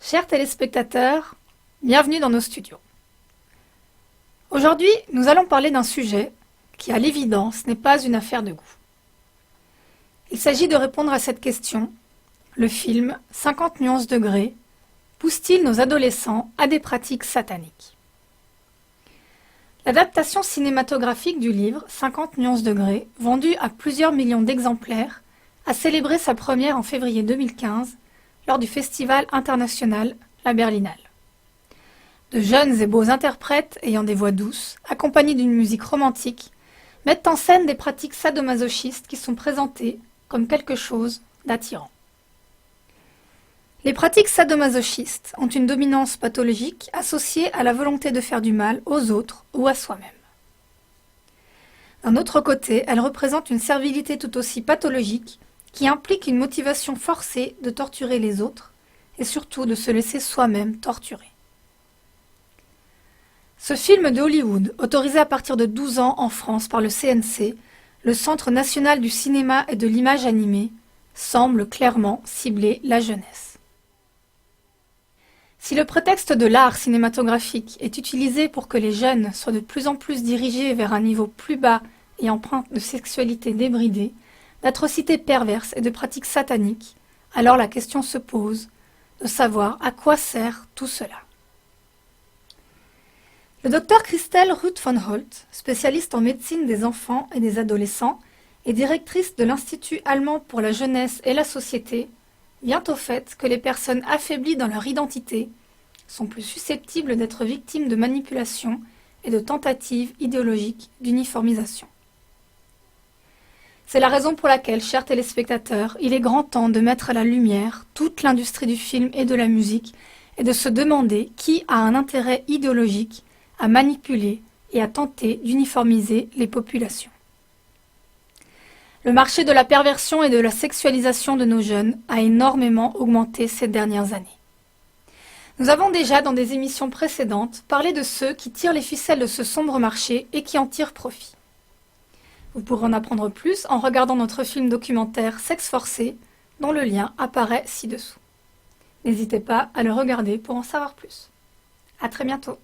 Chers téléspectateurs, bienvenue dans nos studios. Aujourd'hui, nous allons parler d'un sujet qui, à l'évidence, n'est pas une affaire de goût. Il s'agit de répondre à cette question. Le film 50 nuances degrés pousse-t-il nos adolescents à des pratiques sataniques? L'adaptation cinématographique du livre 50 nuances degrés, vendu à plusieurs millions d'exemplaires, a célébré sa première en février 2015 lors du festival international La Berlinale. De jeunes et beaux interprètes ayant des voix douces, accompagnés d'une musique romantique, mettent en scène des pratiques sadomasochistes qui sont présentées comme quelque chose d'attirant. Les pratiques sadomasochistes ont une dominance pathologique associée à la volonté de faire du mal aux autres ou à soi-même. D'un autre côté, elles représentent une servilité tout aussi pathologique qui implique une motivation forcée de torturer les autres et surtout de se laisser soi-même torturer. Ce film de Hollywood, autorisé à partir de 12 ans en France par le CNC, le Centre national du cinéma et de l'image animée, semble clairement cibler la jeunesse. Si le prétexte de l'art cinématographique est utilisé pour que les jeunes soient de plus en plus dirigés vers un niveau plus bas et empreint de sexualité débridée, d'atrocités perverses et de pratiques sataniques, alors la question se pose de savoir à quoi sert tout cela. Le docteur Christelle Ruth von Holt, spécialiste en médecine des enfants et des adolescents et directrice de l'Institut allemand pour la jeunesse et la société, vient au fait que les personnes affaiblies dans leur identité sont plus susceptibles d'être victimes de manipulations et de tentatives idéologiques d'uniformisation. C'est la raison pour laquelle, chers téléspectateurs, il est grand temps de mettre à la lumière toute l'industrie du film et de la musique et de se demander qui a un intérêt idéologique à manipuler et à tenter d'uniformiser les populations. Le marché de la perversion et de la sexualisation de nos jeunes a énormément augmenté ces dernières années. Nous avons déjà, dans des émissions précédentes, parlé de ceux qui tirent les ficelles de ce sombre marché et qui en tirent profit. Vous pourrez en apprendre plus en regardant notre film documentaire Sexe forcé, dont le lien apparaît ci-dessous. N'hésitez pas à le regarder pour en savoir plus. À très bientôt.